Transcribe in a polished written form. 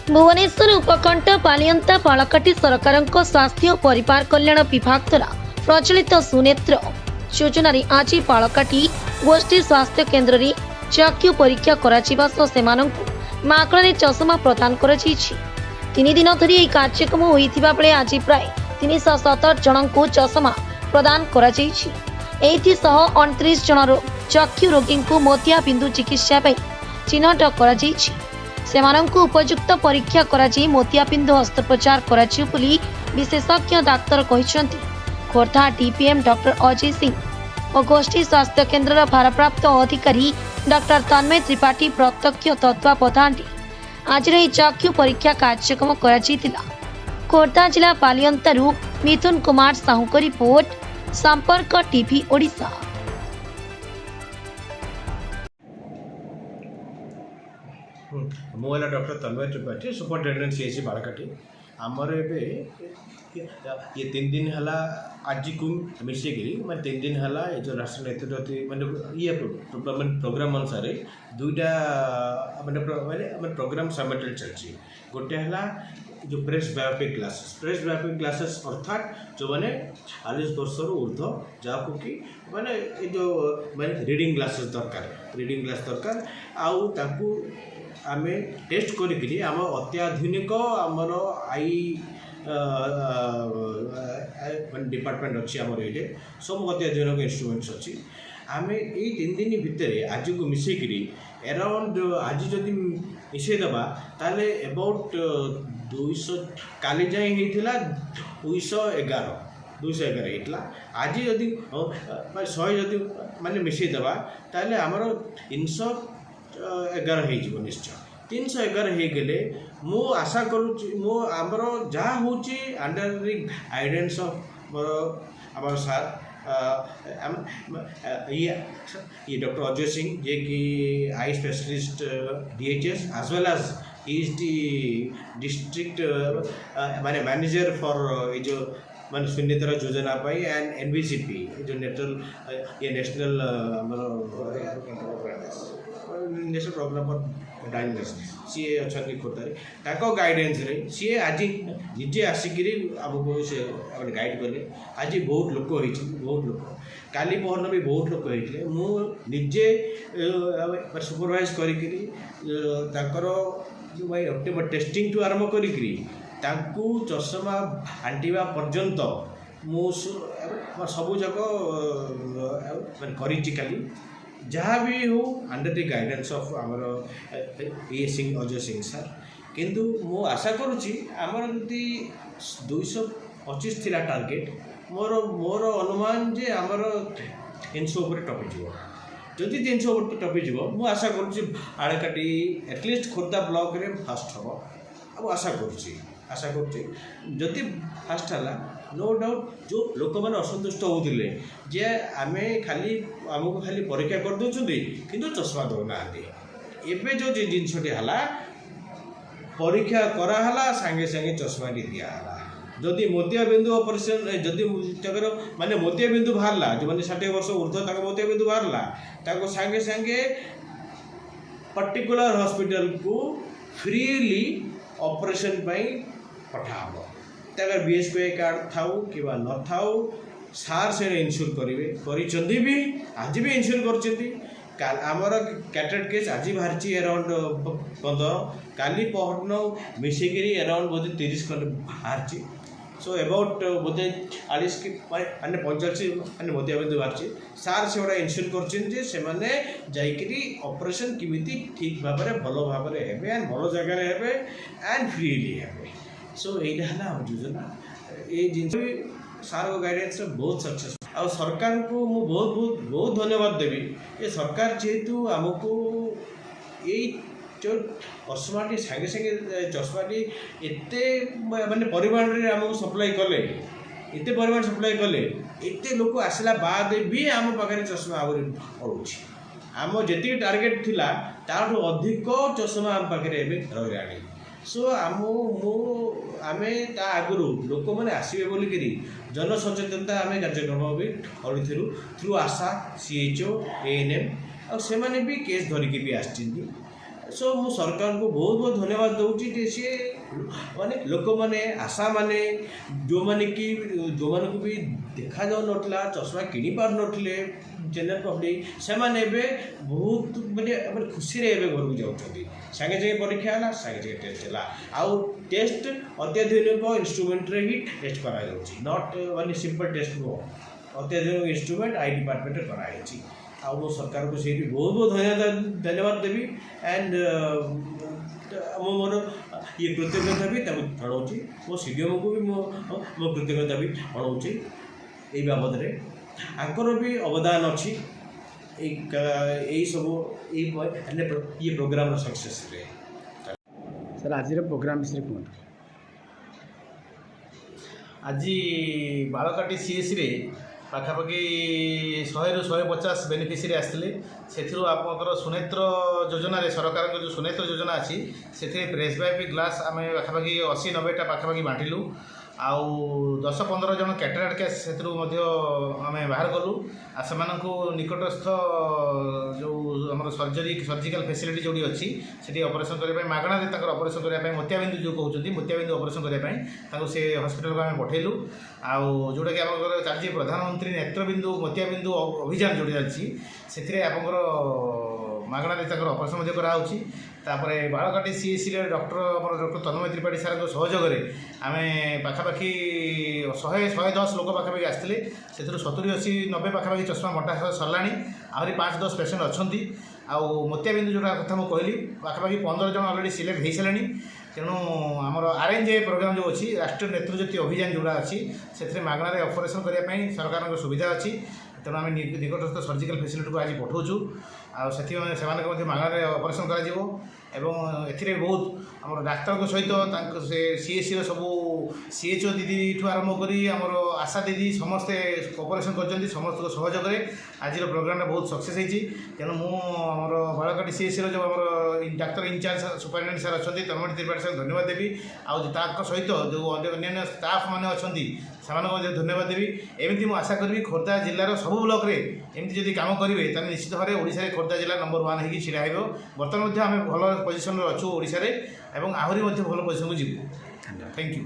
भुवनेश्वर उपकंठ पालियंता पालकाटी सरकार स्वास्थ्य और परिवार कल्याण विभाग द्वारा प्रचलित सुनेत्र योजना आज पालकाटी गोष्ठी स्वास्थ्य केन्द्र में चक्षु परीक्षा मागणारे चषमा प्रदान कर 3 दिन धरी यह कार्यक्रम होता बेले आज प्राय 317 जन को चषमा प्रदान कर 29 जन चक्षु रोगी को मोतिया बिंदु चिकित्सा चिन्हट कर सेमानंकु उपयुक्त परीक्षा कराई मोतियाबिंदु अस्त्रोपचार कराई बोली विशेषज्ञ डाक्तर कहते। खोर्धा डीपीएम डॉक्टर अजय सिंह और गोष्ठी स्वास्थ्य केन्द्र भारप्राप्त अधिकारी डॉक्टर तन्मय त्रिपाठी प्रत्यक्ष तत्वावधान आज चक्षु परीक्षा कार्यक्रम करा। खोर्धा जिला पालियंतारू मिथुन कुमार साहू को रिपोर्ट, संपर्क टीवी ओडिशा। मुझे डॉक्टर तन्मय त्रिपाठी सुपरिटेडेंट सीएचसी बाड़काटी आमर ए ये 3 दिन है आज को मिसेकरी मैं 3 दिन है ये जो राष्ट्रीय नेतृत्व मैंने ये प्रोग्राम अनुसार दुईटा मैंने प्रोग्राम साइमल्टेनियसली चलती। गोटे है जो प्रेस बायोपिक क्लासेस अर्थात जो मैंने 40 वर्ष ऊर्ध जहाँ कि मैंने ये जो मैंने रीडिंग ग्लासेस दरकार आउ ताकू आमे टेस्ट करी आम अत्याधुनिक आमर आई डिपार्टमेंट अच्छी आमर ये सब अत्याधुनिक इंस्ट्रुमेंट्स अच्छी आमे ये 3 दिन भितर आज को मिसेकरी अराउंड आज जदि मिसेदेबा ताले अबाउट 200 काली जाए होता 211 होता आज जदि 100 जदि माने मिसेदेबा ताले आमर 311 हो निश्चय 311 हो गले मु आशा करुच्ची मो आमर जहाँ हूँ अंडर द गाइडेंस ऑफ आम सार ये डॉक्टर अजय सिंह जे कि eye specialist DHS as well as is the district माने मैनेजर फॉर ये जो मान शून्यतर योजना पाई एंड NVCP जो national national programme for diagnosis सी अच्छा खोर्धा गाइडेंस रे सी आज निजे आसिक आमको से गाइड कले आज बहुत लोग काली पहरन भी बहुत लोग होते मुझे सुपरवाइज कर टेस्टिंग टू आरंभ करी चषमा आंटा पर्यंत मु सबू जाक करी जहाँ भी हो अंडर द गाइडेंस ऑफ आमर अजय सिंह सर किंतु मु आशा करुच्ची आमर जदि 225 थिला टार्गेट मोर अनुमान जे आमर 300 ऊपर टपिज जदि 300 ऊपर टपिज मु आशा करुच्ची आड़काटी एटलिस्ट खोर्धा ब्लॉक रे फास्ट हम अब आशा करुच्ची जदि फास्ट है नो डाउट जो लोक मैंने असंतुष्ट होते जे आमे खाली आमको खाली परीक्षा कर दौरान किंतु चश्मा दौना एवं जो जिनसटी है परीक्षा कराला सांगे सांगे चश्मा दिहला जदि मोतिया बिंदु ऑपरेशन जदि माने मोतिया बिंदु बाहरला जो मैंने 60 वर्ष ऊर्ध्व मोतिया बिंदु बाहरला सांगे सांगे पर्टिकुलर हॉस्पिटल को फ्रीली ऑपरेशन पठाब अगर BSPI कार्ड थाऊ कि न थाऊ सार से इनश्योर करेंगे भी आज भी इनश्योर कर आमर कैटेड केस आज बाहरी अराउंड 15 काली पहरन मिसेकरी अराउंड बोधे 30 खंड बाहरी सो अबाउट बोधे 40 कि माने 45 माने मोतियाबिंदु बाहरी सार से गोटा इनश्योर कर ऑपरेशन किमिति ठीक भाव में भल भाव में एंड भल जगह एंड फ्रीली हे सो यही है आम योजना ये जिन सार गाइडेंस बहुत सक्सेसफुल आ सरकार को मु बहुत बहुत बहुत धन्यवाद देवी ये सरकार जेहेतु आमको ये जो चश्माटी सांगे सांगे चश्माटी एते माने परिमाण रे आमको सप्लाई कले एते परिमाण सप्लाई कले एते लोक आसला बाद भी आम पाखे चश्मा आहुरी पड़ुछि आम जी टार्गेट थिला ताठू अधिक चश्मा आम पाखे रही सो आमे ता आगुरु लोक मैंने आसबे बोलिकी जनसचेतनता आम कार्यक्रम भी करूँ थ्रू आशा CHO ANM आ से भी केस धरिकी भी आसती सो मु सरकार को बहुत बहुत धन्यवाद दूची जे सी माने लोक माने आशा माने जो माने कि जो माने को भी देखा जाऊ नथला चश्मा किनी पार नथले जनरल पब्लिक से माने बे बहुत माने खुशी रे घर को जाउछथि संगे संगे परीक्षा है संगे संगे टेस्ट है आउ टेस्ट अत्याधुनिक इंस्ट्रूमेंट रे ही टेस्ट करा जाउछि नॉट ओनली सिंपल टेस्ट नो अत्याधुनिक इंस्ट्रूमेंट आई डिपार्टमेंट रे करा जाइछि आ वो सरकार को से भी बहुत बहुत धन्यवाद देवी एंड मो मोर ये कृतज्ञता भी जनाऊँगी मो सीडीएम को भी मो कृतज्ञता भी जनाऊँगी यही बाबद आंकर भी अवदान अच्छी यही सब ये प्रोग्राम सक्सेस रे सर आज प्रोग्राम विषय कहूँ आज बालकाटी सीएस रे पाखापाखि 100 ରୁ 150 बेनिफिशियरी आसते से आपंकर सुनेत्र योजना सरकार जो सुनेत्र योजना अच्छी से प्रेसक्राइब ग्लास आम पाखापाखि 80-90टा पाखापाखि बांटिलु आउ 10-15 जन कैटराक्ट केस से आम बाहर कलु आ से निकटस्थ जो आम सर्जिकल फैसिलिटी जोड़ी अच्छी से ऑपरेशन करने मागणा ऑपरेशन करने मोतियाबिंदु जो कहते मोतियाबिंदु ऑपरेशन करने से हॉस्पिटल को आम पठेलु आउ जोटा कि आम चलती प्रधानमंत्री नेत्रबिंदु मोतियाबिंदु अभियान जोड़ी चलती से आपंकर मागणा ऑपरेशन कराऊँगी तापर बालकाटी सीएससी डॉक्टर तन्मय त्रिपाठी सार सहयोग आम पाखापाखि 100-110 लोक पाखापाखि आसते से 70-80-90 पाखापाखि चश्मा मोटा सरला आहरी 5-10 पेसेंट अच्छा आउ मोतियाबिंदु जोटा कथा मुझे कहली पाखापाखि 15 जन अलरेडी सिलेक्ट हो सारे तेणु आमर आरएनजे प्रोग्राम जो अच्छी राष्ट्रीय नेतृज्योति अभियान जोड़ा अच्छी से मागणार ऑपरेशन करने सरकार सुविधा अच्छी तेणु आम निकटस्थ सर्जिकल फैसिलिटी को आज पठाऊँ से मागणार ऑपरेशन कर बहुत आम डाक्तर सहित से सीएससी सब सीएचओ दीदी ठू आरंभ कर आमर आशा दीदी समस्ते ऑपरेशन कर समस्त सहयोग आज प्रोग्राम बहुत सक्सेस होती तेणु मुझर बालकाटी सीएससी जो आम डाक्तर इंचार्ज सुपरिटेडेंट सार अच्छा तन्मय त्रिपाठी सार धन्यवाद देवी आउ सहित जो अन्य स्टाफ मैंने अच्छा से धन्यवाद देवी एमती मुझे आशा करी खोर्धा जिलार सब ब्लॉक रे एमती जब कम करेंगे तो निश्चित भाव में ओडिशा खोर्धा जिला नंबर 1 होगी छिड़ा हो बर्तमान आम भल पोजिशन अच्छु ओडिशा रे एवं आहरी भल पोजिशन को जीवु थैंक यू।